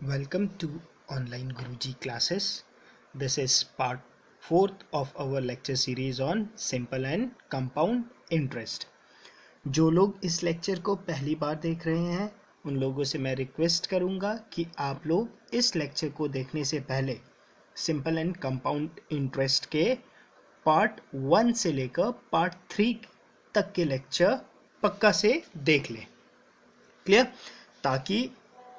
Welcome to Online Guruji classes. This is part 4th of our lecture series on simple and compound interest. जो लोग इस lecture को पहली बार देख रहे हैं उन लोगों से मैं रिक्वेस्ट करूंगा कि आप लोग इस लेक्चर को देखने से पहले सिंपल एंड कंपाउंड इंटरेस्ट के पार्ट 1 से लेकर पार्ट 3 तक के लेक्चर पक्का से देख लें। क्लियर? ताकि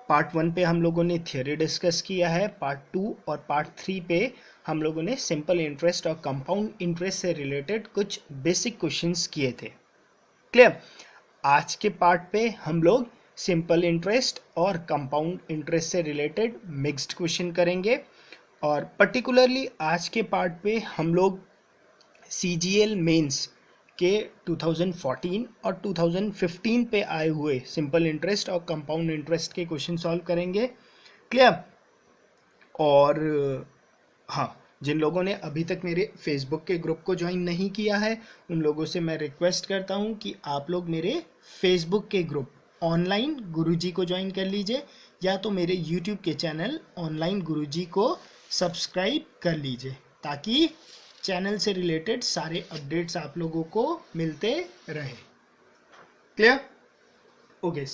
पार्ट 1 पे हम लोगों ने थियोरी डिस्कस किया है, पार्ट 2 और पार्ट 3 पे हम लोगों ने सिंपल इंटरेस्ट और कंपाउंड इंटरेस्ट से रिलेटेड कुछ बेसिक क्वेश्चंस किए थे। क्लियर? आज के पार्ट पे हम लोग सिंपल इंटरेस्ट और कंपाउंड इंटरेस्ट से रिलेटेड मिक्स्ड क्वेश्चन करेंगे और पर्टिकुलरली आज के पार्ट पे हम लोग CGL मेंस के 2014 और 2015 पे आए हुए सिंपल इंटरेस्ट और कंपाउंड इंटरेस्ट के क्वेश्चन सॉल्व करेंगे। क्लियर? और हाँ, जिन लोगों ने अभी तक मेरे फेसबुक के ग्रुप को ज्वाइन नहीं किया है उन लोगों से मैं रिक्वेस्ट करता हूँ कि आप लोग मेरे फेसबुक के ग्रुप ऑनलाइन गुरुजी को ज्वाइन कर लीजिए या तो मेरे यूट्यूब के चैनल ऑनलाइन गुरुजी को सब्सक्राइब कर लीजिए ताकि चैनल से रिलेटेड सारे अपडेट्स आप लोगों को मिलते रहे। क्लियर? ओके,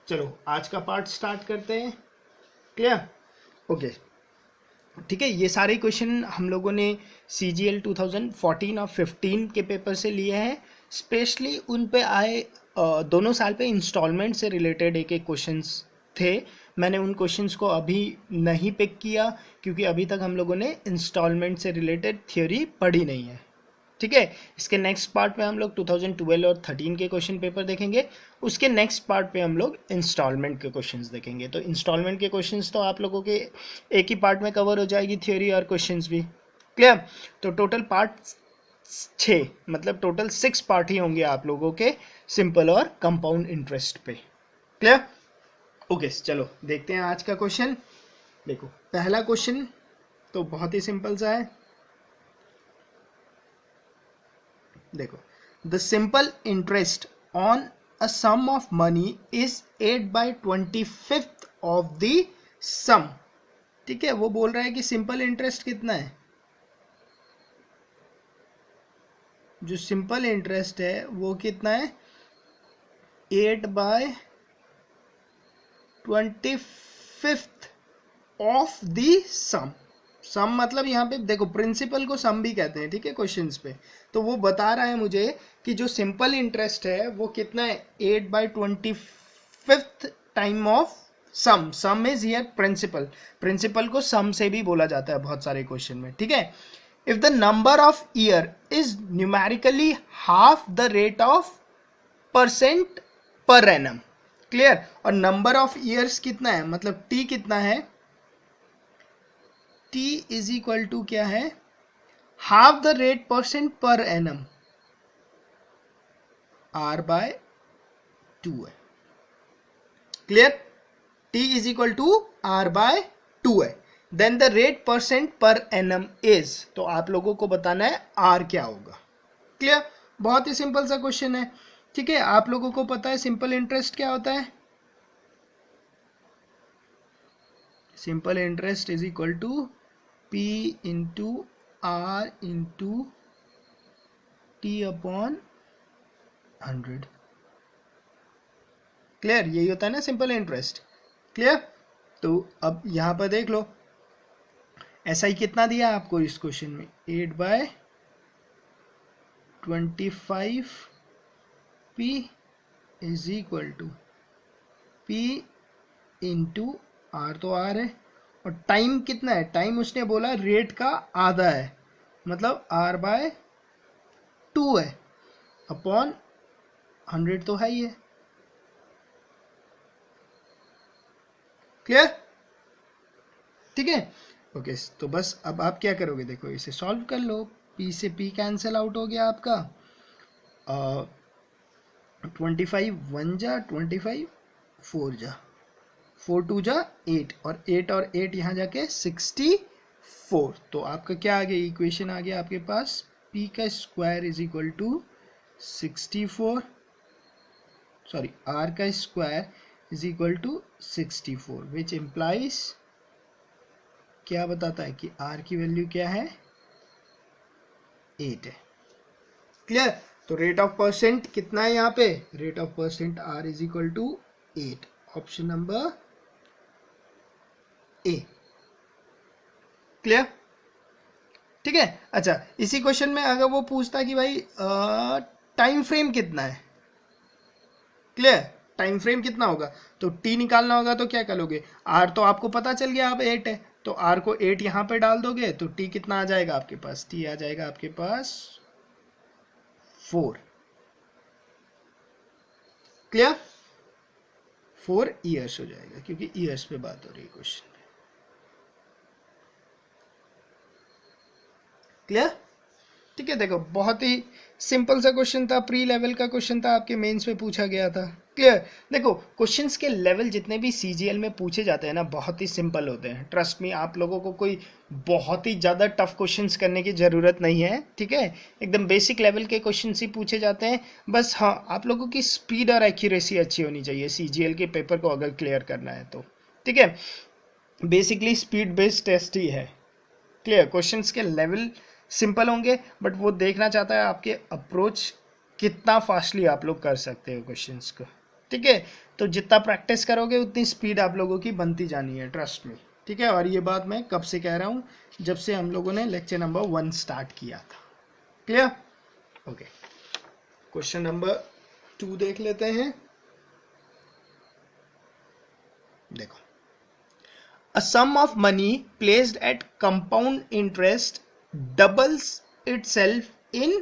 चलो आज का पार्ट स्टार्ट करते हैं। क्लियर? ओके, ठीक है। ये सारे क्वेश्चन हम लोगों ने CGL 2014 और 15 के पेपर से लिए हैं। स्पेशली उन पे आए दोनों साल पे इंस्टॉलमेंट से रिलेटेड एक क्वेश्चंस थे। मैंने उन क्वेश्चंस को अभी नहीं पिक किया क्योंकि अभी तक हम लोगों ने इंस्टॉलमेंट से रिलेटेड थ्योरी पढ़ी नहीं है। ठीक है, इसके नेक्स्ट पार्ट में हम लोग 2012 और 13 के क्वेश्चन पेपर देखेंगे। उसके नेक्स्ट पार्ट पे हम लोग इंस्टॉलमेंट के क्वेश्चंस देखेंगे। तो इंस्टॉलमेंट के क्वेश्चंस तो आप लोगों के एक ही पार्ट में कवर हो जाएगी, थ्योरी और क्वेश्चंस भी। क्लियर? तो टोटल पार्ट 6 मतलब टोटल 6 पार्ट ही होंगे आप लोगों के सिंपल और कंपाउंड इंटरेस्ट पे। क्लियर? ओके, चलो देखते हैं आज का क्वेश्चन। देखो, पहला क्वेश्चन तो बहुत ही सिंपल सा है। देखो, the simple interest on a sum of money is 8/25 of the sum. ठीक है, वो बोल रहा है कि सिंपल इंटरेस्ट कितना है। जो सिंपल इंटरेस्ट है वो कितना है, 8/25 ऑफ द सम। सम मतलब यहाँ पे देखो प्रिंसिपल को सम भी कहते हैं। ठीक है, क्वेश्चंस पे तो वो बता रहा है मुझे कि जो सिंपल इंटरेस्ट है वो कितना है, 8/25 time of sum. Sum is here principal. Principal को सम से भी बोला जाता है बहुत सारे क्वेश्चन में। ठीक है, if the number of year is numerically half the rate of percent per annum. Clear? और नंबर ऑफ ईयर्स कितना है, मतलब टी कितना है, t इज इक्वल टू क्या है, half the rate percent per annum, r/2 है। Clear? t is equal to r/2 है। Then the rate percent per annum is, तो आप लोगों को बताना है r क्या होगा। क्लियर? बहुत ही सिंपल सा क्वेश्चन है। ठीक है, आप लोगों को पता है सिंपल इंटरेस्ट क्या होता है। Simple interest is equal to P into R into T/100। Clear? यही होता है ना सिंपल इंटरेस्ट। क्लियर? तो अब यहां पर देख लो, ऐसा ही कितना दिया आपको इस क्वेश्चन में, 8/25 P is equal to P into R, तो R है, और टाइम कितना है, टाइम उसने बोला रेट का आधा है, मतलब r/2 है, अपॉन 100 तो है ही है। क्लियर? ठीक है, ओके। तो बस अब आप क्या करोगे, देखो इसे सॉल्व कर लो। p से p कैंसिल आउट हो गया आपका, 25 1 जा, 25 4 जा, 4 2 जा 8, और 8 यहाँ जाके 64। तो आपका क्या आ गया, इक्वेशन आ गया आपके पास, p का square is equal to 64, sorry r का square is equal to 64 which implies, क्या बताता है कि r की वैल्यू क्या है, 8 है। क्लियर। तो रेट ऑफ परसेंट कितना है यहाँ पे, rate of percent r is equal to 8, option number A. Clear, ठीक है। अच्छा, इसी क्वेश्चन में अगर वो पूछता कि भाई टाइम फ्रेम कितना है, क्लियर, टाइम फ्रेम कितना होगा, तो t निकालना होगा, तो क्या करोगे, r तो आपको पता चल गया अब 8 है, तो r को 8 यहाँ पे डाल दोगे तो t कितना आ जाएगा आपके पास, t आ जाएगा आपके पास 4। क्लियर, 4 ईयर्स हो जाएगा, क्योंकि ईयर्स पे बात हो रही है क्वेश्चन में। क्लियर, ठीक है। देखो बहुत ही सिंपल सा क्वेश्चन था, प्री लेवल का क्वेश्चन था, आपके मेंस में पूछा गया था। क्लियर, देखो क्वेश्चंस के लेवल जितने भी सीजीएल में पूछे जाते हैं ना, बहुत ही सिंपल होते हैं, ट्रस्ट मी। आप लोगों को कोई बहुत ही ज़्यादा टफ क्वेश्चंस करने की ज़रूरत नहीं है, ठीक है। एकदम बेसिक लेवल के क्वेश्चंस ही पूछे जाते हैं। बस हाँ, आप लोगों की स्पीड और एक्यूरेसी अच्छी होनी चाहिए सीजीएल के पेपर को अगर क्लियर करना है तो, ठीक है। बेसिकली स्पीड बेस्ड टेस्ट ही है। क्लियर, क्वेश्चंस के लेवल सिंपल होंगे, बट वो देखना चाहता है आपके अप्रोच कितना फास्टली आप लोग कर सकते हो क्वेश्चंस को, ठीक है। तो जितना प्रैक्टिस करोगे उतनी स्पीड आप लोगों की बनती जानी है, ट्रस्ट में, ठीक है। और ये बात मैं कब से कह रहा हूँ, जब से हम लोगों ने लेक्चर नंबर 1 स्टार्ट किया था। Clear, okay. क्वेश्चन नंबर 2 देख लेते हैं। देखो, a sum of money placed at compound interest doubles itself in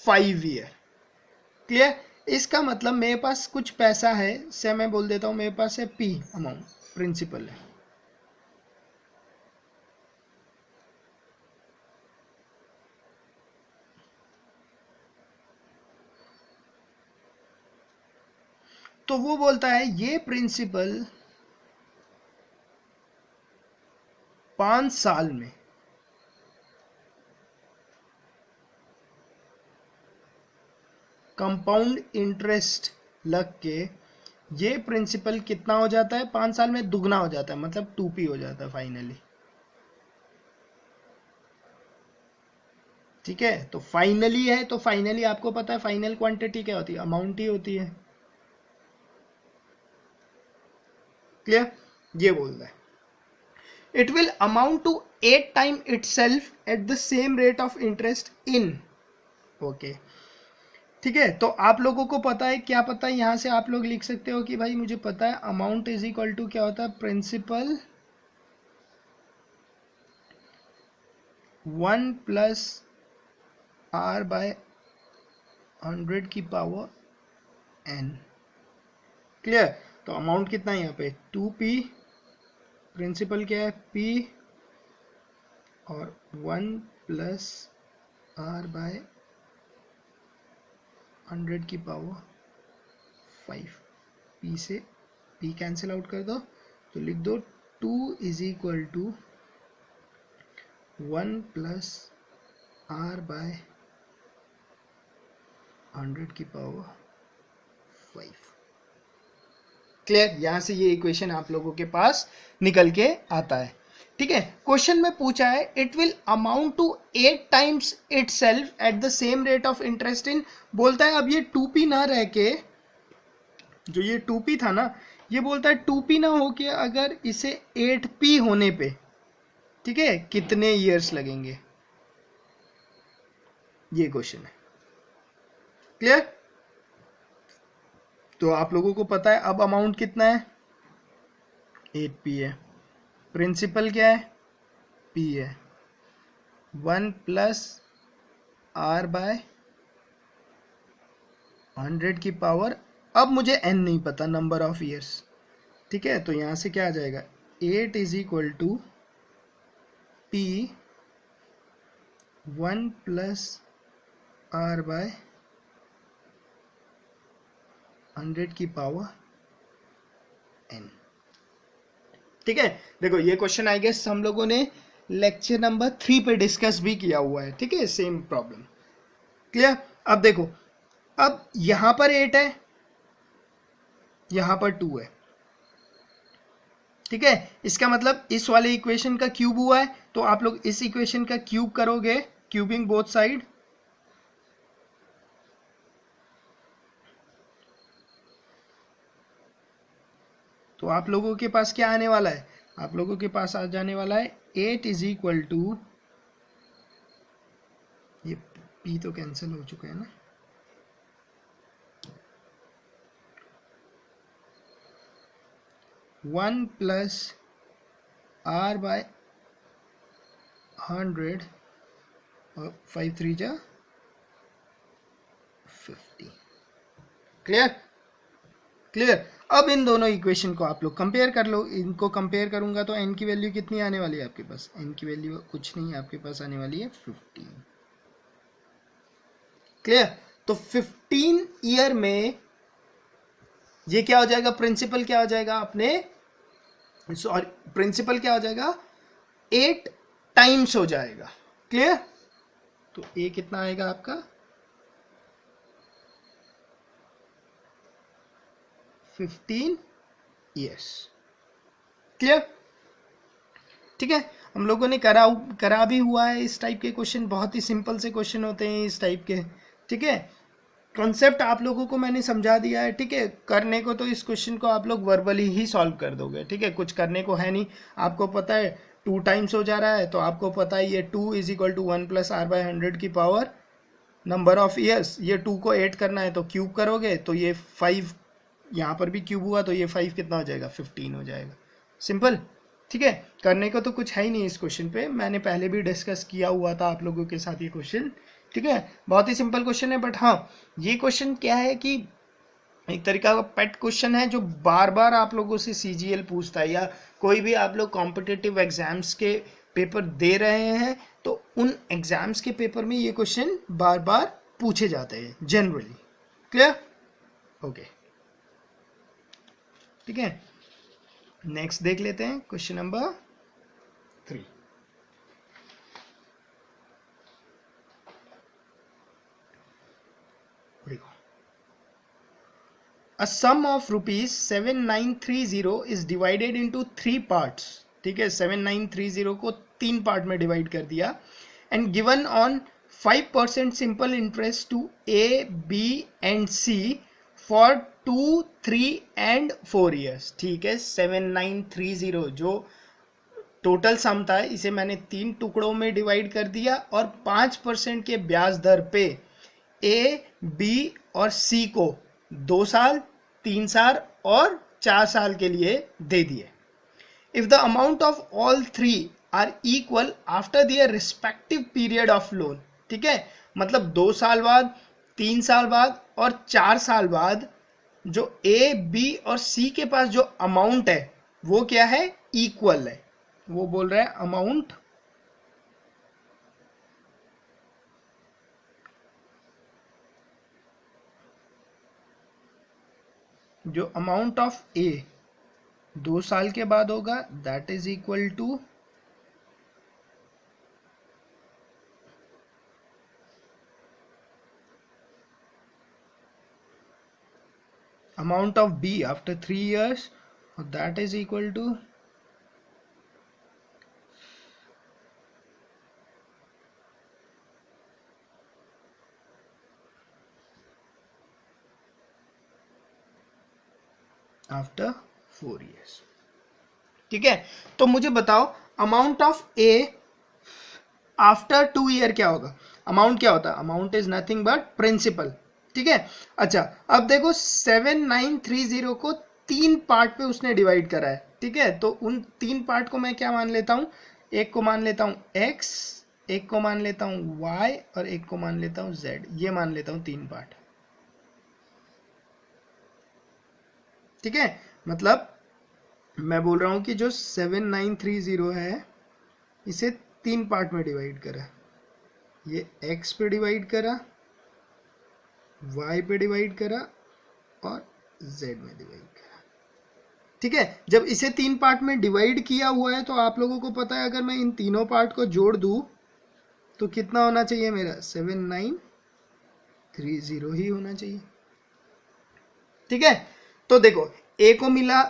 5 year। Clear, इसका मतलब मेरे पास कुछ पैसा है, से मैं बोल देता हूं मेरे पास है P अमाउंट, प्रिंसिपल है, तो वो बोलता है ये प्रिंसिपल 5 साल में कंपाउंड इंटरेस्ट लग के ये प्रिंसिपल कितना हो जाता है, 5 साल में दुगना हो जाता है, मतलब 2p हो जाता है फाइनली। ठीक है, तो फाइनली है, तो फाइनली आपको पता है फाइनल क्वांटिटी क्या होती है, अमाउंट ही होती है। क्लियर, ये बोल रहा है it will amount to 8 time itself at the same rate of interest in, okay, ठीक है। तो आप लोगों को पता है, क्या पता है, यहां से आप लोग लिख सकते हो कि भाई मुझे पता है अमाउंट इज इक्वल टू क्या होता है, प्रिंसिपल 1 प्लस r बाय 100 की पावर n। क्लियर, तो अमाउंट कितना है यहाँ पे 2p, प्रिंसिपल क्या है p, और 1 प्लस r बाय 100 की पावर 5, p से p कैंसिल आउट कर दो, तो लिख दो 2 is equal to 1 plus r by 100 की पावर 5। क्लियर, यहां से ये इक्वेशन आप लोगों के पास निकल के आता है, ठीक है। क्वेश्चन में पूछा है it will amount to 8 times itself at the same rate of interest in, बोलता है अब ये 2p ना रह के, जो ये 2p था ना, ये बोलता है 2p ना हो के अगर इसे 8p होने पे, ठीक है, कितने ईयर्स लगेंगे, ये क्वेश्चन है। क्लियर, तो आप लोगों को पता है अब अमाउंट कितना है, 8p है, प्रिंसिपल क्या है, p है, 1 प्लस r बाय 100 की पावर, अब मुझे n नहीं पता, नंबर ऑफ ईयर्स, ठीक है। तो यहां से क्या आ जाएगा, 8 is equal to p 1 plus r by 100 की पावर n। ठीक है, देखो ये क्वेश्चन आई गेस हम लोगों ने लेक्चर नंबर 3 पे डिस्कस भी किया हुआ है, ठीक है, सेम प्रॉब्लम। क्लियर, अब देखो, अब यहां पर 8 है, यहां पर 2 है, ठीक है, इसका मतलब इस वाले इक्वेशन का क्यूब हुआ है, तो आप लोग इस इक्वेशन का क्यूब करोगे, क्यूबिंग बोथ साइड, तो आप लोगों के पास क्या आने वाला है, आप लोगों के पास आ जाने वाला है 8 इज इक्वल टू, ये p तो कैंसिल हो चुका है ना, 1 प्लस r बाय 100 और 5 3 जा 50। Clear, clear. अब इन दोनों इक्वेशन को आप लोग कंपेयर कर लो, इनको कंपेयर करूंगा तो n की वैल्यू कितनी आने वाली है आपके पास, n की वैल्यू कुछ नहीं, आपके पास आने वाली है 15। क्लियर, तो 15 ईयर में ये क्या हो जाएगा, प्रिंसिपल क्या हो जाएगा अपने, सॉरी प्रिंसिपल क्या हो जाएगा, 8 टाइम्स हो जाएगा। क्लियर, तो ए कितना आएगा आपका 15 ईयर्स। क्लियर, ठीक है, हम लोगों ने करा भी हुआ है इस टाइप के क्वेश्चन, बहुत ही सिंपल से क्वेश्चन होते हैं इस टाइप के। ठीक है, कॉन्सेप्ट आप लोगों को मैंने समझा दिया है। ठीक है, करने को तो इस क्वेश्चन को आप लोग वर्बली ही सॉल्व कर दोगे। ठीक है, कुछ करने को है नहीं, आपको पता है 2 टाइम्स हो जा रहा है, तो आपको पता है ये 2 is equal to 1 plus r by 100 की पावर नंबर ऑफ ईयर्स, ये 2 को 8 करना है तो क्यूब करोगे तो ये 5, यहाँ पर भी क्यूब हुआ तो ये 5 कितना हो जाएगा, 15 हो जाएगा। सिंपल, ठीक है, करने को तो कुछ है ही नहीं इस क्वेश्चन पे, मैंने पहले भी डिस्कस किया हुआ था आप लोगों के साथ ये क्वेश्चन। ठीक है, बहुत ही सिंपल क्वेश्चन है, बट हाँ ये क्वेश्चन क्या है कि एक तरीका का पेट क्वेश्चन है जो बार बार आप लोगों से सीजीएल पूछता है, या कोई भी आप लोग कॉम्पिटिटिव एग्जाम्स के पेपर दे रहे हैं तो उन एग्जाम्स के पेपर में ये क्वेश्चन बार बार पूछे जाते हैं जनरली। क्लियर, ओके, ठीक है, नेक्स्ट देख लेते हैं क्वेश्चन नंबर 3। देखो, a sum of rupees 7930 is divided into 3 parts। ठीक है, 7930 को 3 पार्ट में डिवाइड कर दिया, and given on 5% simple interest to A B and C for 2, 3 and 4 years. ठीक है, 7930 जो टोटल सम था इसे मैंने 3 टुकड़ों में डिवाइड कर दिया और 5% के ब्याज दर पे ए, बी और सी को 2 साल, 3 साल और 4 साल के लिए दे दिए। If the amount of all 3 are equal after their respective period of loan. ठीक है, मतलब 2 साल बाद, 3 साल बाद और 4 साल बाद जो ए, बी और सी के पास जो अमाउंट है वो क्या है, इक्वल है। वो बोल रहा है अमाउंट जो अमाउंट ऑफ ए 2 साल के बाद होगा that is equal to amount of B after 3 years और that is equal to after 4 years। ठीक है, तो मुझे बताओ amount of A after 2 year क्या होगा, अमाउंट क्या होता है, amount is nothing but principal. ठीक है, अच्छा अब देखो 7930 को 3 पार्ट पे उसने डिवाइड करा है। ठीक है, तो उन 3 पार्ट को मैं क्या मान लेता हूं, एक को मान लेता हूं x, एक को मान लेता हूं y और एक को मान लेता हूं z, ये मान लेता हूं 3 पार्ट। ठीक है, मतलब मैं बोल रहा हूं कि जो 7930 है इसे 3 पार्ट में डिवाइड करा, ये x पे डिवाइड करा, y पे डिवाइड करा और z में डिवाइड करा। ठीक है, जब इसे 3 पार्ट में डिवाइड किया हुआ है तो आप लोगों को पता है अगर मैं इन तीनों पार्ट को जोड़ दूं तो कितना होना चाहिए मेरा, 7930 ही होना चाहिए। ठीक है, तो देखो ए को मिला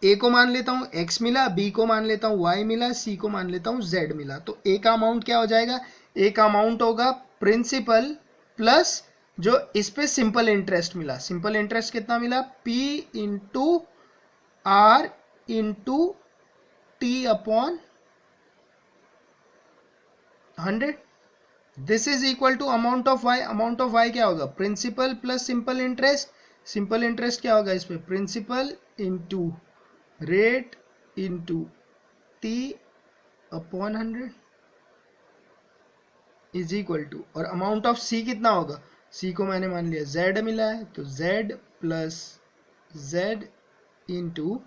ए को मान लेता हूँ x मिला, बी को मान लेता हूँ y मिला, सी को मान लेता हूँ z मिला। तो ए का अमाउंट क्या हो जाएगा? ए का अमाउंट होगा प्रिंसिपल प्लस जो इस पे सिंपल इंटरेस्ट मिला। सिंपल इंटरेस्ट कितना मिला? P into R into T upon 100। This is equal to amount of y। Amount of y क्या होगा? Principal plus simple interest. Simple interest क्या होगा इस पे? Principal into rate into T upon 100 is equal to, और amount of c कितना होगा? c को मैंने मान लिया z मिला है, तो z plus z into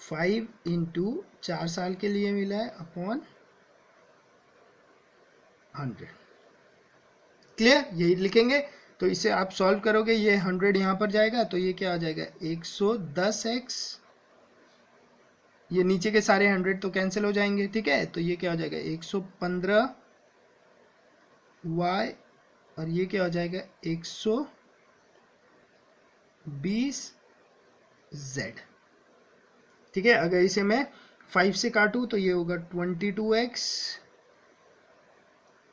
5 into 4 साल के लिए मिला है अपॉन 100। क्लियर? यही लिखेंगे। तो इसे आप सॉल्व करोगे, ये 100 यहाँ पर जाएगा, तो ये क्या आ जाएगा? 110x, ये नीचे के सारे 100 तो कैंसिल हो जाएंगे, ठीक है। तो ये क्या हो जाएगा? 115y, और ये क्या हो जाएगा? 120z, ठीक है। अगर इसे मैं 5 से काटूं तो ये होगा 22x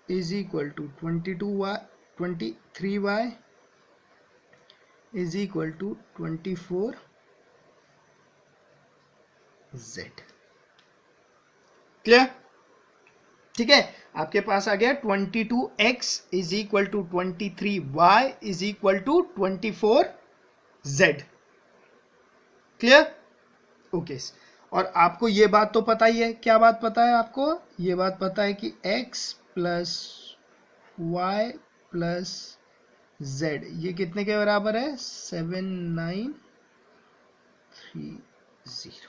is equal to 23y is equal to 24z। Clear? ठीक है, आपके पास आ गया 22x is equal to 23y is equal to 24z। Clear? Okay. और आपको ये बात तो पता ही है, क्या बात पता है आपको? ये बात पता है कि x plus y plus z ये कितने के बराबर है? 7930।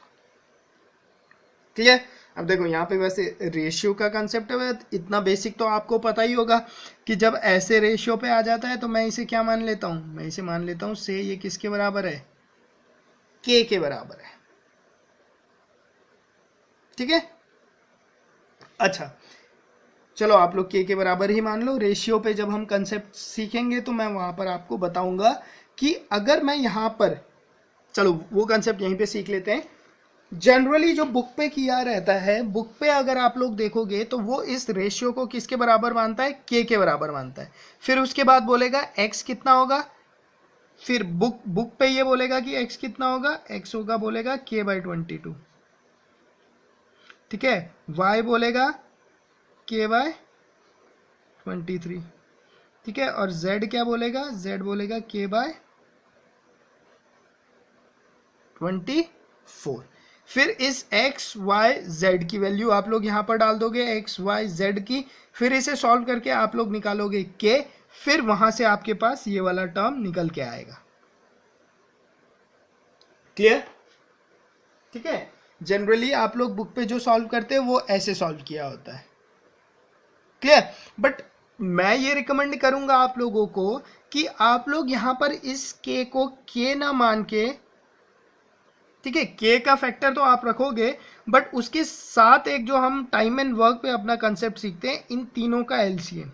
क्लियर? अब देखो यहाँ पे वैसे रेशियो का कंसेप्ट है, इतना बेसिक तो आपको पता ही होगा कि जब ऐसे रेशियो पे आ जाता है तो मैं इसे क्या मान लेता हूँ? मैं इसे मान लेता हूँ से ये किसके बराबर है? k के बराबर है, ठीक है। अच्छा, चलो आप लोग k के बराबर ही मान लो। रेशियो पे जब हम कंसेप्ट सीखेंगे तो मैं वहां पर आपको बताऊंगा कि अगर मैं यहां पर, चलो वो कंसेप्ट यहीं पे सीख लेते हैं। जनरली जो बुक पे किया रहता है, बुक पे अगर आप लोग देखोगे तो वो इस रेशियो को किसके बराबर मानता है? k के बराबर मानता है। फिर उसके बाद बोलेगा x कितना होगा, फिर बुक पे ये बोलेगा कि x कितना होगा, x होगा बोलेगा k/22, ठीक है। y बोलेगा k/23, ठीक है। और z क्या बोलेगा? z बोलेगा k/24। फिर इस x y z की वैल्यू आप लोग यहां पर डाल दोगे, x y z की, फिर इसे सॉल्व करके आप लोग निकालोगे k, फिर वहां से आपके पास ये वाला टर्म निकल के आएगा। क्लियर? ठीक है। जनरली आप लोग बुक पे जो सॉल्व करते हैं वो ऐसे सॉल्व किया होता है। क्लियर? बट मैं ये रिकमेंड करूंगा आप लोगों को कि आप लोग यहां पर इस k को k ना मान के, ठीक है, k का फैक्टर तो आप रखोगे, बट उसके साथ एक जो हम टाइम एंड वर्क पे अपना कंसेप्ट सीखते हैं, इन तीनों का एलसीएम,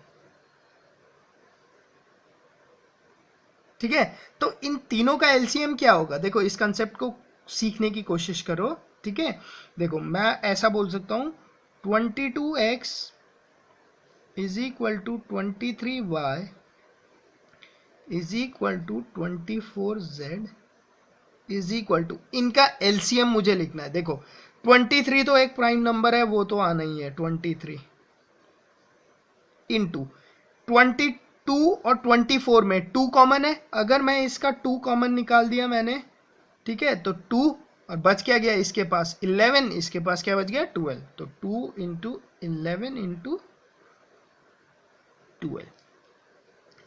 ठीक है। तो इन तीनों का एलसीएम क्या होगा? देखो इस कंसेप्ट को सीखने की कोशिश करो, ठीक है। देखो मैं ऐसा बोल सकता हूं 22x is equal to 23y is equal to 24z is equal to, इनका एलसीएम मुझे लिखना है। देखो 23 तो एक प्राइम नंबर है, वो तो आना ही है, 23 इंटू 22 और 24 में 2 कॉमन है, अगर मैं इसका 2 कॉमन निकाल दिया मैंने, ठीक है, तो 2, और बच क्या गया इसके पास 11, इसके पास क्या बच गया 12, तो 2 इंटू 11 इंटू 12,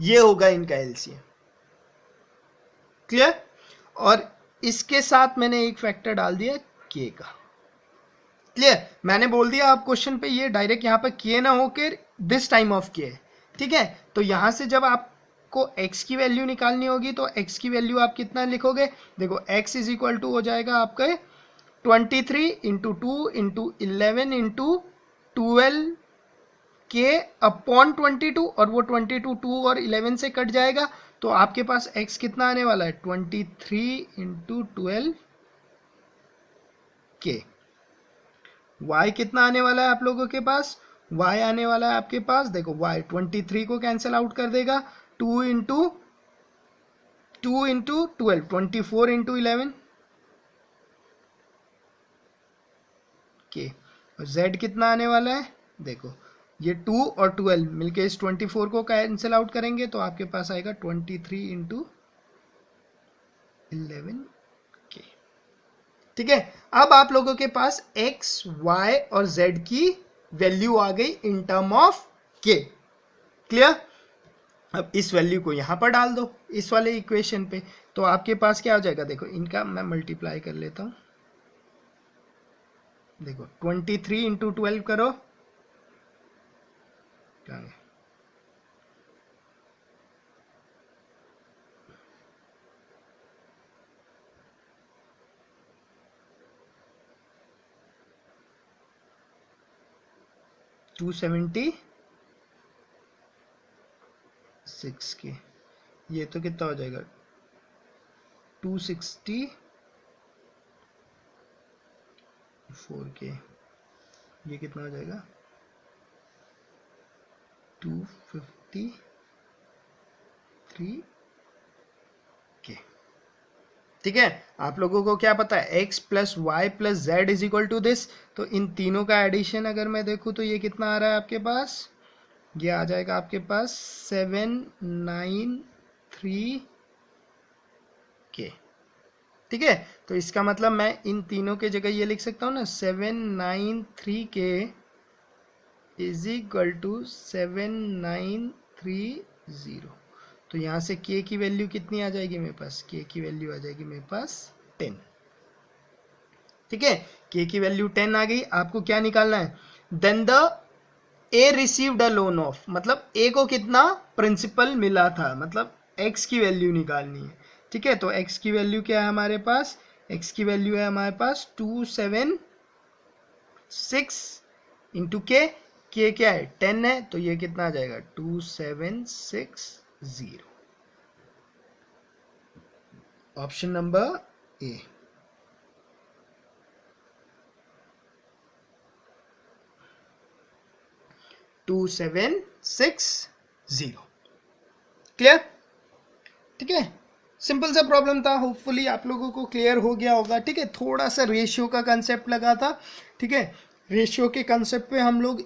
ये होगा इनका एलसीएम। क्लियर? और इसके साथ मैंने एक फैक्टर डाल दिया k का। क्लियर? मैंने बोल दिया आप क्वेश्चन पे ये डायरेक्ट यहाँ पे k ना होकर दिस टाइम ऑफ k है, ठीक है। तो यहां से जब आपको x की वैल्यू निकालनी होगी तो x की वैल्यू आप कितना लिखोगे? देखो x इज इक्वल टू हो जाएगा आपका 23 into 2 into 11 into 12 k upon 22, और वो 22 2 और 11 से कट जाएगा, तो आपके पास x कितना आने वाला है? 23 इंटू 12 के। y कितना आने वाला है आप लोगों के पास, y आने वाला है आपके पास, देखो y 23 को कैंसिल आउट कर देगा, 2 इंटू 12, 24 इंटू 11 के। और z कितना आने वाला है, देखो ये 2 और 12 मिलके इस 24 को कैंसिल आउट करेंगे तो आपके पास आएगा 23 इंटू 11 के। ठीक है, अब आप लोगों के पास x, y और z की वैल्यू आ गई in term of k। Clear. अब इस वैल्यू को यहां पर डाल दो इस वाले इक्वेशन पे, तो आपके पास क्या हो जाएगा, देखो इनका मैं मल्टीप्लाई कर लेता हूं, देखो 23 इंटू 12 करो, क्या है 276 के, ये तो कितना हो जाएगा 264 के, ये कितना हो जाएगा 253 के। ठीक है, आप लोगों को क्या पता है x plus Y plus Z is equal to this, तो इन तीनों का एडिशन अगर मैं देखूं तो ये कितना आ रहा है आपके पास, ये आ जाएगा आपके पास 793 के। ठीक है, तो इसका मतलब मैं इन तीनों के जगह ये लिख सकता हूँ ना 793 के इज इक्वल टू 7930। तो यहाँ से k की वैल्यू कितनी आ जाएगी मेरे पास, k की वैल्यू आ जाएगी मेरे पास 10। ठीक है, k की वैल्यू 10 आ गई। आपको क्या निकालना है, then the a received a loan of, मतलब a को कितना प्रिंसिपल मिला था, मतलब x की वैल्यू निकालनी है। ठीक है, तो x की वैल्यू क्या है हमारे पास, x की वैल्यू है हमारे पास 276 इंटू के क्या है 10 है, तो ये कितना आ जाएगा 2760। Option number A. To 2760। Clear. ठीक है, सिंपल सा प्रॉब्लम था, होपफुली आप लोगों को क्लियर हो गया होगा। ठीक है, थोड़ा सा रेशियो का कंसेप्ट लगा था। ठीक है, रेशियो के कंसेप्ट पे हम लोग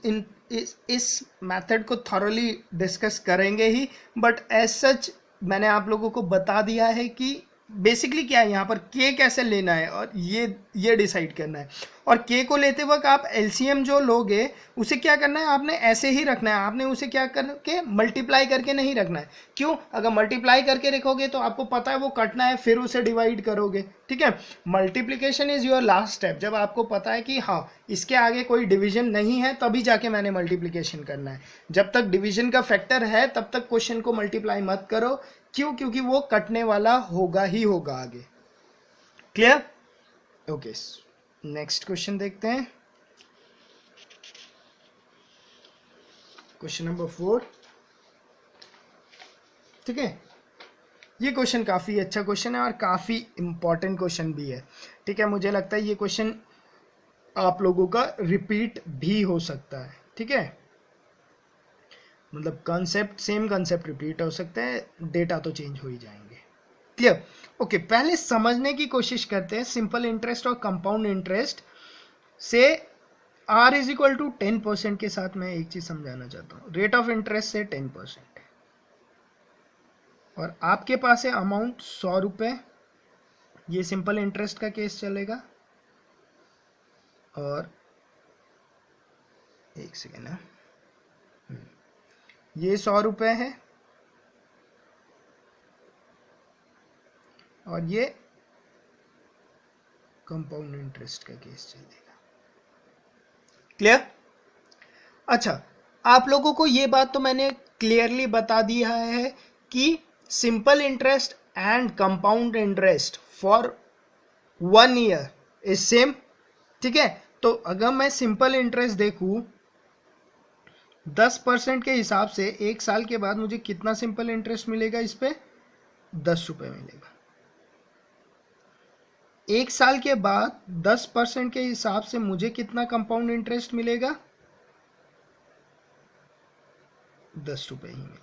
इस मेथड को थॉरली डिस्कस करेंगे ही, बट एज सच मैंने आप लोगों को बता दिया है कि बेसिकली क्या है यहाँ पर के कैसे लेना है और ये डिसाइड करना है। और के को लेते वक्त आप एलसीएम जो लोगे उसे क्या करना है, आपने ऐसे ही रखना है, आपने उसे क्या करके मल्टीप्लाई करके नहीं रखना है। क्यों, अगर मल्टीप्लाई करके रखोगे तो आपको पता है वो कटना है, फिर उसे डिवाइड करोगे। ठीक है, multiplication is your last step, जब आपको पता है कि हाँ इसके आगे कोई डिवीजन नहीं है तभी जाके मैंने मल्टीप्लीकेशन करना है। जब तक डिवीजन का फैक्टर है तब तक क्वेश्चन को मल्टीप्लाई मत करो। क्यों, क्योंकि वो कटने वाला होगा ही होगा आगे। क्लियर। ओके, नेक्स्ट क्वेश्चन देखते हैं, क्वेश्चन नंबर 4। ठीक है, ये क्वेश्चन काफी अच्छा क्वेश्चन है और काफी इंपॉर्टेंट क्वेश्चन भी है। ठीक है, मुझे लगता है ये क्वेश्चन आप लोगों का रिपीट भी हो सकता है। ठीक है, मतलब कंसेप्ट सेम कंसेप्ट रिपीट हो सकता है, डेटा तो चेंज हो ही जाएंगे। क्लियर। ओके, पहले समझने की कोशिश करते हैं सिंपल इंटरेस्ट और कंपाउंड इंटरेस्ट से r इज इक्वल टू 10% के साथ मैं एक चीज समझाना चाहता हूँ। रेट ऑफ इंटरेस्ट से 10% और आपके पास है अमाउंट 100 रुपए, ये सिंपल इंटरेस्ट का केस चलेगा। और एक सेकेंड है, ये 100 रुपए है और ये कंपाउंड इंटरेस्ट का केस चलेगा। क्लियर। अच्छा, आप लोगों को ये बात तो मैंने क्लियरली बता दिया है कि simple interest and compound interest for 1 year is same. ठीक है, तो अगर मैं सिंपल इंटरेस्ट देखूं 10% के हिसाब से 1 साल के बाद मुझे कितना सिंपल इंटरेस्ट मिलेगा, इस पे 10 रुपए मिलेगा। 1 साल के बाद 10% के हिसाब से मुझे कितना कंपाउंड इंटरेस्ट मिलेगा? 10 रुपए ही मिलेगा।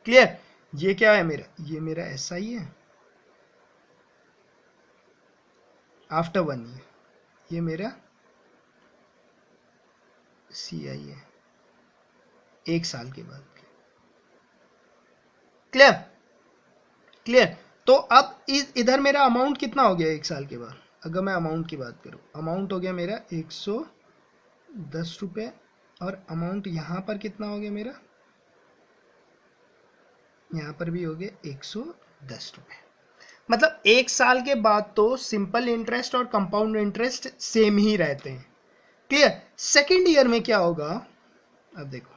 क्लियर? ये क्या है मेरा? ये मेरा SI है आफ्टर 1 ईयर, ये मेरा CI है 1 साल के बाद। क्लियर? क्लियर? तो अब इधर मेरा अमाउंट कितना हो गया 1 साल के बाद? अगर मैं अमाउंट की बात करूं, अमाउंट हो गया मेरा 110 रुपये, और अमाउंट यहां पर कितना हो गया मेरा? यहां पर भी हो गया 110 रुपये। मतलब 1 साल के बाद तो सिंपल इंटरेस्ट और कंपाउंड इंटरेस्ट सेम ही रहते हैं। क्लियर? सेकेंड ईयर में क्या होगा? अब देखो,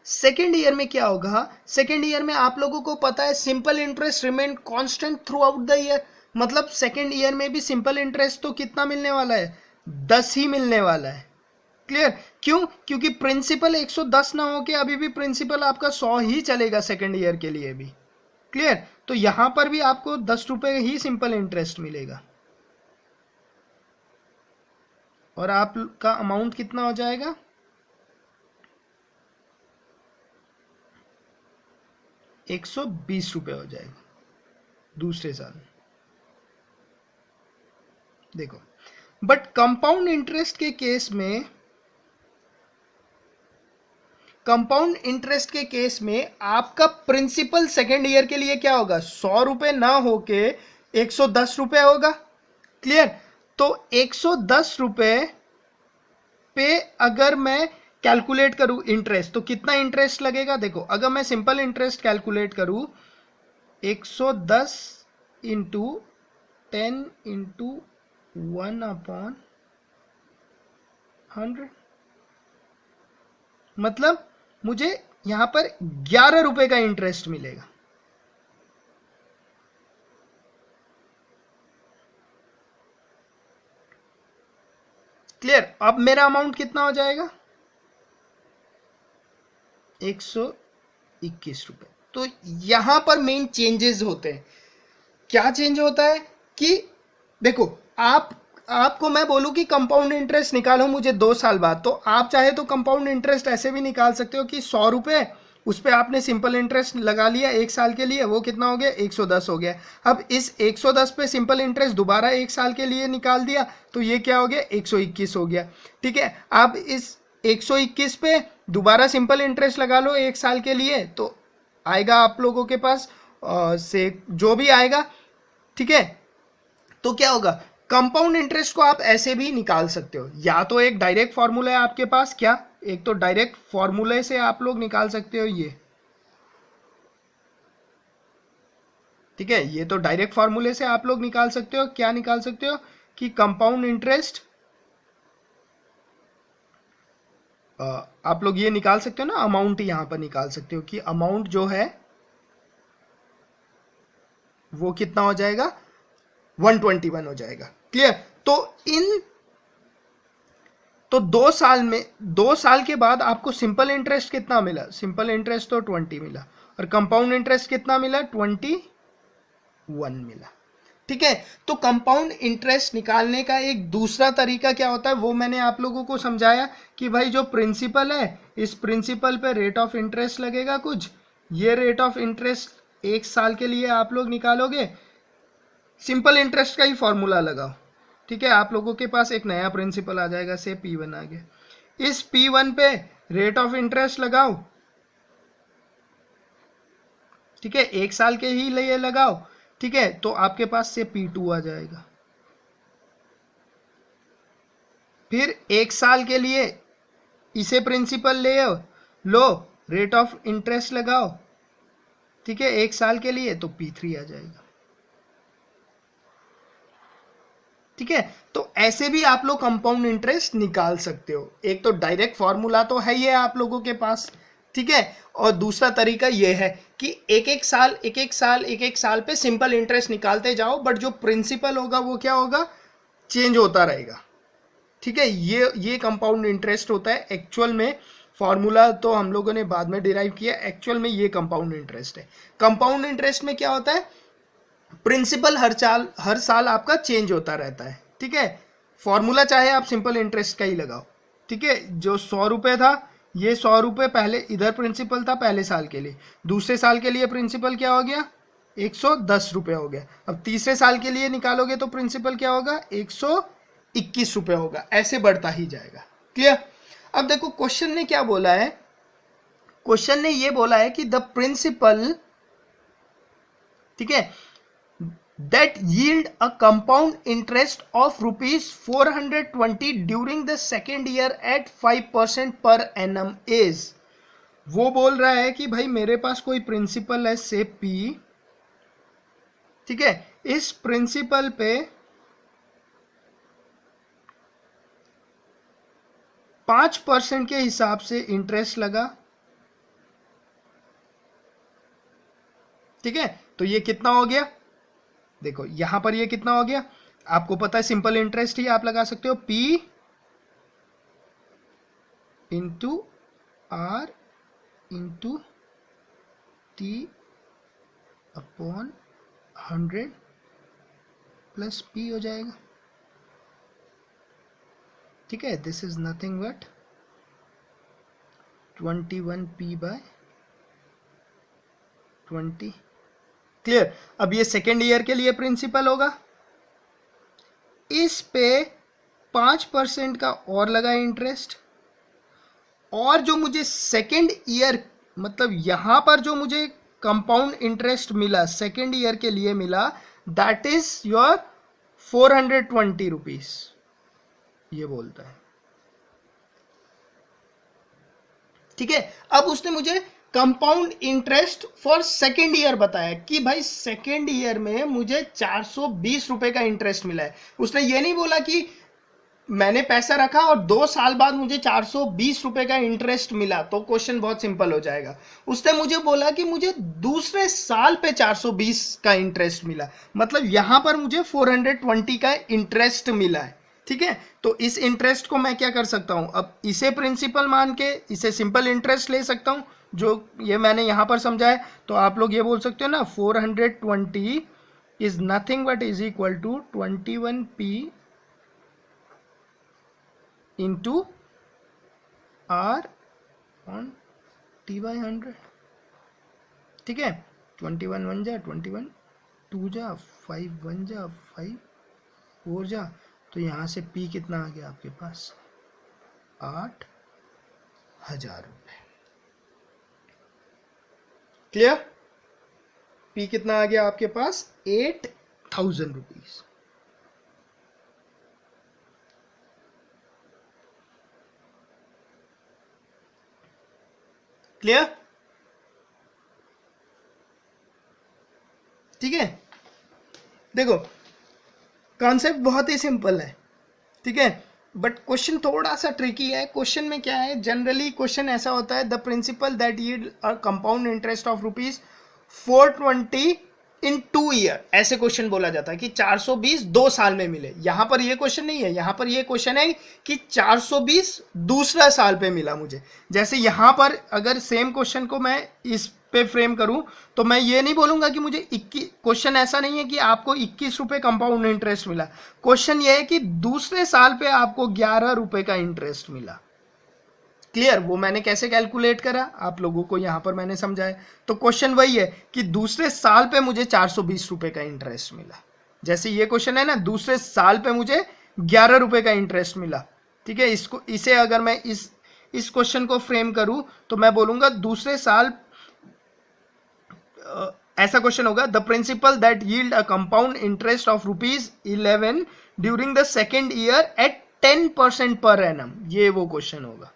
सेकेंड ईयर में क्या होगा? सेकेंड ईयर में आप लोगों को पता है simple interest remain constant through out the year. मतलब सेकेंड ईयर में भी सिंपल इंटरेस्ट तो कितना मिलने वाला है? 10 ही मिलने वाला है। क्लियर? क्यों? क्योंकि प्रिंसिपल 110 ना हो के अभी भी प्रिंसिपल आपका 100 ही चलेगा सेकेंड ईयर के लिए भी। क्लियर? तो यहां पर भी आपको 10 रुपए ही सिंपल इंटरेस्ट मिलेगा, और आपका अमाउंट कितना हो जाएगा? 120 रुपए हो जाएगा दूसरे साल। देखो, बट कंपाउंड इंटरेस्ट के केस में, कंपाउंड इंटरेस्ट के केस में आपका प्रिंसिपल सेकेंड ईयर के लिए क्या होगा? 100 रुपए ना होके 110 रुपए होगा। क्लियर? तो 110 रुपए पे अगर मैं कैलकुलेट करूं इंटरेस्ट, तो कितना इंटरेस्ट लगेगा? देखो, अगर मैं सिंपल इंटरेस्ट कैलकुलेट करूं 110 इंटू 10 इंटू 1/100, मतलब मुझे यहां पर 11 रुपए का इंटरेस्ट मिलेगा। क्लियर? अब मेरा अमाउंट कितना हो जाएगा? 121 रुपए। तो यहां पर मेन चेंजेस होते हैं। क्या चेंज होता है कि देखो, आपको मैं बोलूं कि कंपाउंड इंटरेस्ट निकालो मुझे 2 साल बाद, तो आप चाहे तो कंपाउंड इंटरेस्ट ऐसे भी निकाल सकते हो कि 100 रुपए उस पर आपने सिंपल इंटरेस्ट लगा लिया 1 साल के लिए, वो कितना हो गया? 110 हो गया। अब इस 110 पे सिंपल इंटरेस्ट दोबारा 1 साल के लिए निकाल दिया, तो ये क्या हो गया? 121 हो गया। ठीक है, अब इस 121 पे दोबारा सिंपल इंटरेस्ट लगा लो 1 साल के लिए, तो आएगा आप लोगों के पास से जो भी आएगा। ठीक है, तो क्या होगा? कंपाउंड इंटरेस्ट को आप ऐसे भी निकाल सकते हो, या तो एक डायरेक्ट फॉर्मूला है आपके पास, क्या? एक तो डायरेक्ट फॉर्मूले से आप लोग निकाल सकते हो ये। ठीक है, ये तो डायरेक्ट फॉर्मूले से आप लोग निकाल सकते हो। क्या निकाल सकते हो? कि कंपाउंड इंटरेस्ट, आप लोग ये निकाल सकते हो ना, अमाउंट यहां पर निकाल सकते हो कि अमाउंट जो है वो कितना हो जाएगा? 121 हो जाएगा। क्लियर? तो 2 साल में, 2 साल के बाद आपको सिंपल इंटरेस्ट कितना मिला? सिंपल इंटरेस्ट तो 20 मिला, और कंपाउंड इंटरेस्ट कितना मिला? 21 मिला। ठीक है, तो कंपाउंड इंटरेस्ट निकालने का एक दूसरा तरीका क्या होता है वो मैंने आप लोगों को समझाया कि भाई जो प्रिंसिपल है, इस प्रिंसिपल पे रेट ऑफ इंटरेस्ट लगेगा कुछ, ये रेट ऑफ इंटरेस्ट 1 साल के लिए आप लोग निकालोगे, सिंपल इंटरेस्ट का ही फॉर्मूला लगाओ। ठीक है, आप लोगों के पास एक नया प्रिंसिपल आ जाएगा, से P1 आ गया। इस P1 पे रेट ऑफ इंटरेस्ट लगाओ। ठीक है, 1 साल के ही लिए लगाओ। ठीक है, तो आपके पास से P2 आ जाएगा। फिर 1 साल के लिए इसे प्रिंसिपल ले लो, रेट ऑफ इंटरेस्ट लगाओ। ठीक है, 1 साल के लिए तो P3 आ जाएगा। ठीक है, तो ऐसे भी आप लोग कंपाउंड इंटरेस्ट निकाल सकते हो। एक तो डायरेक्ट फॉर्मूला तो है ही है आप लोगों के पास। ठीक है, और दूसरा तरीका यह है कि एक एक साल पे सिंपल इंटरेस्ट निकालते जाओ, बट जो प्रिंसिपल होगा वो क्या होगा? चेंज होता रहेगा। ठीक है, ये कंपाउंड इंटरेस्ट होता है एक्चुअल में। फॉर्मूला तो हम लोगों ने बाद में डिराइव किया, एक्चुअल में ये कंपाउंड इंटरेस्ट है। कंपाउंड इंटरेस्ट में क्या होता है, प्रिंसिपल हर साल आपका चेंज होता रहता है, ठीक है। फॉर्मूला चाहे आप सिंपल इंटरेस्ट का ही लगाओ, ठीक है। जो 100 रुपये था, ये 100 रुपये पहले इधर प्रिंसिपल था पहले साल के लिए, दूसरे साल के लिए प्रिंसिपल क्या हो गया, 110 रुपये हो गया। अब तीसरे साल के लिए निकालोगे तो प्रिंसिपल क्या होगा, 121 रुपये होगा, ऐसे बढ़ता ही जाएगा। क्लियर। अब देखो क्वेश्चन ने क्या बोला है, क्वेश्चन ने ये बोला है कि द प्रिंसिपल, ठीक है, that yield a compound interest of ₹420 during the second year at 5% per annum is, वो बोल रहा है कि भाई मेरे पास कोई प्रिंसिपल है से P, ठीक है, इस प्रिंसिपल पे 5% के हिसाब से इंटरेस्ट लगा, ठीक है। तो ये कितना हो गया, देखो यहां पर ये कितना हो गया, आपको पता है सिंपल इंटरेस्ट ही आप लगा सकते हो, P into R into T upon 100 plus P हो जाएगा, ठीक है। This is nothing but 21P by 20। Clear. अब ये सेकेंड ईयर के लिए प्रिंसिपल होगा, इस पे 5% का और लगा इंटरेस्ट, और जो मुझे सेकेंड ईयर मतलब यहां पर जो मुझे कंपाउंड इंटरेस्ट मिला सेकेंड ईयर के लिए मिला, दैट इज योर 420 रुपीज, ये बोलता है, ठीक है। अब उसने मुझे compound interest for second year बताया कि भाई सेकेंड ईयर में मुझे 420 रुपए का इंटरेस्ट मिला है। उसने ये नहीं बोला कि मैंने पैसा रखा और 2 साल बाद मुझे 420 रुपए का इंटरेस्ट मिला, तो क्वेश्चन बहुत सिंपल हो जाएगा। उसने मुझे बोला कि मुझे दूसरे साल पे 420 का इंटरेस्ट मिला, मतलब यहां पर मुझे 420 का इंटरेस्ट मिला है, ठीक है। तो इस इंटरेस्ट को मैं क्या कर सकता हूं, अब इसे प्रिंसिपल मान के इसे सिंपल इंटरेस्ट ले सकता हूं, जो ये मैंने यहां पर समझा है। तो आप लोग ये बोल सकते हो ना, 420 is nothing but is equal to 21P into R on T by 100, ठीक है। 21 1 जा 21, 2 जा 5 1 जा 5 4 जा, तो यहां से P कितना आ गया आपके पास, 8,000 रुपए। क्लियर। P कितना आ गया आपके पास, 8,000 रुपीज। क्लियर, ठीक है। देखो कॉन्सेप्ट बहुत ही सिंपल है, ठीक है, बट क्वेश्चन थोड़ा सा ट्रिकी है। क्वेश्चन में क्या है, जनरली क्वेश्चन ऐसा होता है, the principal that yield a compound interest of ₹420 in 2 year, ऐसे क्वेश्चन बोला जाता है कि 420 2 साल में मिले। यहां पर ये क्वेश्चन नहीं है, यहां पर ये क्वेश्चन है कि 420 दूसरा साल पे मिला मुझे। जैसे यहां पर अगर सेम क्वेश्चन को मैं इस पे फ्रेम करूं तो मैं ये नहीं बोलूंगा कि मुझे 21, क्वेश्चन ऐसा नहीं है कि आपको 21 रुपए कंपाउंड इंटरेस्ट मिला, क्वेश्चन ये है कि दूसरे साल पे आपको 11 रुपए का इंटरेस्ट मिला। क्लियर। वो मैंने कैसे कैलकुलेट करा आप लोगों को यहां पर मैंने समझाया। तो क्वेश्चन वही है कि दूसरे साल पे मुझे 420 रुपए का इंटरेस्ट मिला, जैसे ये क्वेश्चन है ना, दूसरे साल पे मुझे 11 रुपए का इंटरेस्ट मिला, ठीक है। इसको इसे अगर मैं इस क्वेश्चन को फ्रेम करूं तो मैं बोलूंगा दूसरे साल, ऐसा क्वेश्चन होगा, the principal that yield a compound interest of ₹11 during the second year at 10% per annum, ये वो क्वेश्चन होगा।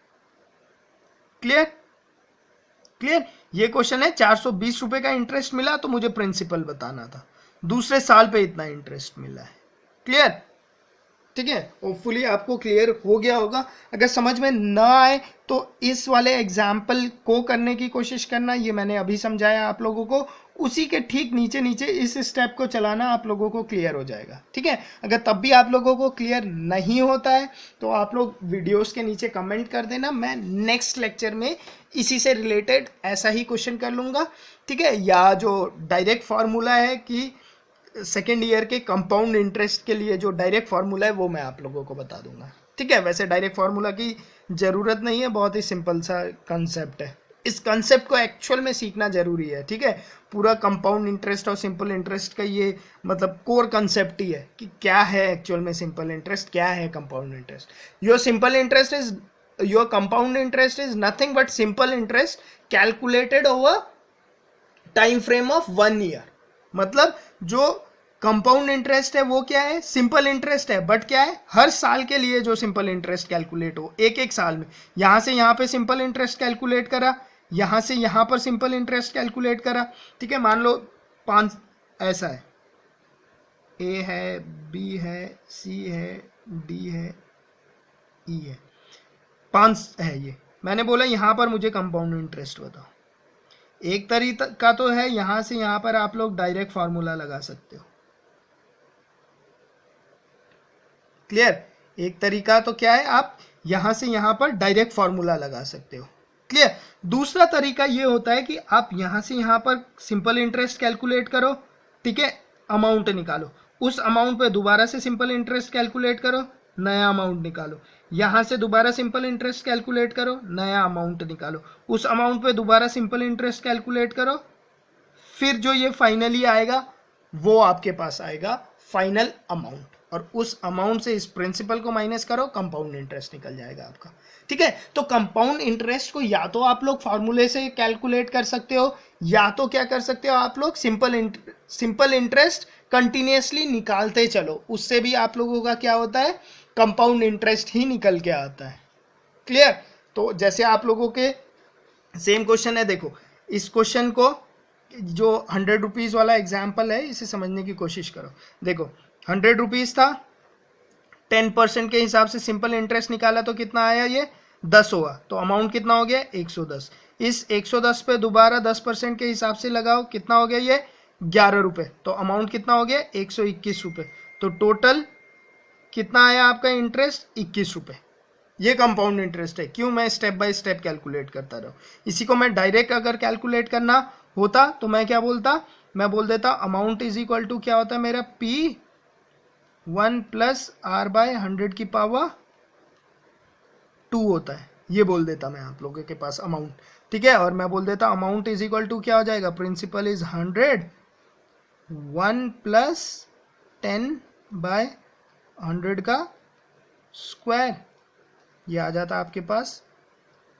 क्लियर। क्लियर। ये क्वेश्चन है 420 रुपए का इंटरेस्ट मिला तो मुझे प्रिंसिपल बताना था, दूसरे साल पे इतना इंटरेस्ट मिला है। क्लियर, ठीक है, होपफुली आपको क्लियर हो गया होगा। अगर समझ में ना आए तो इस वाले एग्जाम्पल को करने की कोशिश करना, ये मैंने अभी समझाया आप लोगों को, उसी के ठीक नीचे नीचे इस स्टेप को चलाना, आप लोगों को क्लियर हो जाएगा। ठीक है, अगर तब भी आप लोगों को क्लियर नहीं होता है तो आप लोग वीडियोस के नीचे कमेंट कर देना, मैं नेक्स्ट लेक्चर में इसी से रिलेटेड ऐसा ही क्वेश्चन कर लूँगा। ठीक है, या जो डायरेक्ट फार्मूला है कि सेकेंड ईयर के कंपाउंड इंटरेस्ट के लिए जो डायरेक्ट फार्मूला है वो मैं आप लोगों को बता दूंगा। ठीक है, वैसे डायरेक्ट फार्मूला की ज़रूरत नहीं है, बहुत ही सिंपल सा कंसेप्ट है। इस कंसेप्ट को एक्चुअल में सीखना जरूरी है। ठीक है, पूरा कंपाउंड इंटरेस्ट और सिंपल इंटरेस्ट का ये मतलब कोर कंसेप्ट ही है कि क्या है एक्चुअल में सिंपल इंटरेस्ट, क्या है compound interest. Your compound interest is nothing but simple interest calculated over time frame of 1 year. मतलब जो कंपाउंड इंटरेस्ट है वो क्या है, सिंपल इंटरेस्ट है, बट क्या है, हर साल के लिए जो सिंपल इंटरेस्ट कैलकुलेट हो, एक एक साल में। यहां से यहां पे सिंपल इंटरेस्ट कैलकुलेट करा, यहां से यहां पर सिंपल इंटरेस्ट कैलकुलेट करा। ठीक है, मान लो 5 ऐसा है, ए है, बी है, सी है, डी है, ई है, 5 है ये। मैंने बोला यहां पर मुझे कंपाउंड इंटरेस्ट बताओ। एक तरीका तो है यहां से यहां पर आप लोग डायरेक्ट फार्मूला लगा सकते हो। क्लियर, एक तरीका तो क्या है, आप यहां से यहां पर डायरेक्ट फार्मूला लगा सकते हो। क्लियर, दूसरा तरीका ये होता है कि आप यहां से यहां पर सिंपल इंटरेस्ट कैलकुलेट करो। ठीक है, अमाउंट निकालो, उस अमाउंट पे दोबारा से सिंपल इंटरेस्ट कैलकुलेट करो, नया अमाउंट निकालो, यहां से दोबारा सिंपल इंटरेस्ट कैलकुलेट करो, नया अमाउंट निकालो, उस अमाउंट पे दोबारा सिंपल इंटरेस्ट कैलकुलेट करो, फिर जो ये फाइनली आएगा वो आपके पास आएगा फाइनल अमाउंट, और उस अमाउंट से इस प्रिंसिपल को माइनस करो, कंपाउंड इंटरेस्ट निकल जाएगा आपका। ठीक है, तो कंपाउंड इंटरेस्ट को या तो आप लोग फार्मूले से कैलकुलेट कर सकते हो, या तो क्या कर सकते हो आप लोग, सिंपल इंटरेस्ट कंटिन्यूसली निकालते चलो, उससे भी आप लोगों का क्या होता है, कंपाउंड इंटरेस्ट ही निकल के आता है। क्लियर, तो जैसे आप लोगों के सेम क्वेश्चन है, देखो इस क्वेश्चन को जो 100 रुपीज वाला एग्जाम्पल है इसे समझने की कोशिश करो। देखो 100 रुपीज था, 10% के हिसाब से सिंपल इंटरेस्ट निकाला तो कितना आया, ये 10 हुआ, तो अमाउंट कितना हो गया, 110। इस 110 पे दोबारा 10% के हिसाब से लगाओ, कितना हो गया, ये 11 रुपये, तो अमाउंट कितना हो गया, 121 रुपये। तो टोटल कितना आया आपका इंटरेस्ट, 21 रुपये। ये कंपाउंड इंटरेस्ट है। क्यों, मैं स्टेप बाय स्टेप कैलकुलेट करता रहूं। इसी को मैं डायरेक्ट अगर कैलकुलेट करना होता तो मैं क्या बोलता, मैं बोल देता अमाउंट इज इक्वल टू क्या होता है मेरा, P1 प्लस R बाय 100 की पावर 2 होता है, ये बोल देता मैं आप लोगों के पास अमाउंट। ठीक है, और मैं बोल देता अमाउंट इज इक्वल टू क्या हो जाएगा, प्रिंसिपल इज 100, 1 प्लस 10 बाय 100 का स्क्वायर, ये आ जाता आपके पास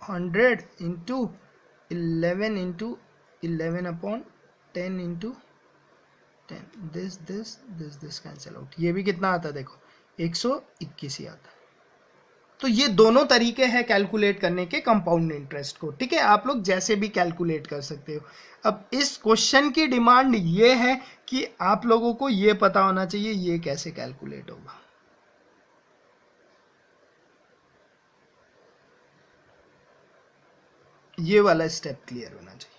100 into 11 into 11 upon 10 into 10, this cancel out, ये भी कितना आता है, देखो 121 ही आता है। तो ये दोनों तरीके हैं कैलकुलेट करने के कंपाउंड इंटरेस्ट को। ठीक है, आप लोग जैसे भी कैलकुलेट कर सकते हो। अब इस क्वेश्चन की डिमांड ये है कि आप लोगों को ये पता होना चाहिए ये कैसे कैलकुलेट होगा। ये वाला स्टेप क्लियर होना चाहिए।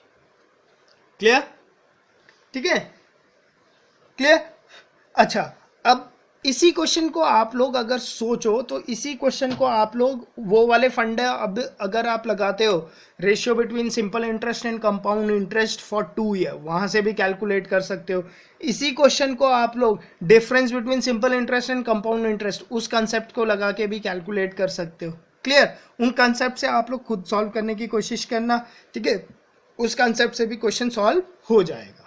क्लियर, ठीक है, क्लियर। अच्छा, अब इसी क्वेश्चन को आप लोग अगर सोचो तो इसी क्वेश्चन को आप लोग वो वाले फंडे अब अगर आप लगाते हो, ratio between simple interest and compound interest for 2 year, वहां से भी कैलकुलेट कर सकते हो। इसी क्वेश्चन को आप लोग difference between simple interest and compound interest, उस कंसेप्ट को लगा के भी कैलकुलेट कर सकते हो। क्लियर, उन कंसेप्ट से आप लोग खुद सॉल्व करने की कोशिश करना। ठीक है, उस कंसेप्ट से भी क्वेश्चन सॉल्व हो जाएगा।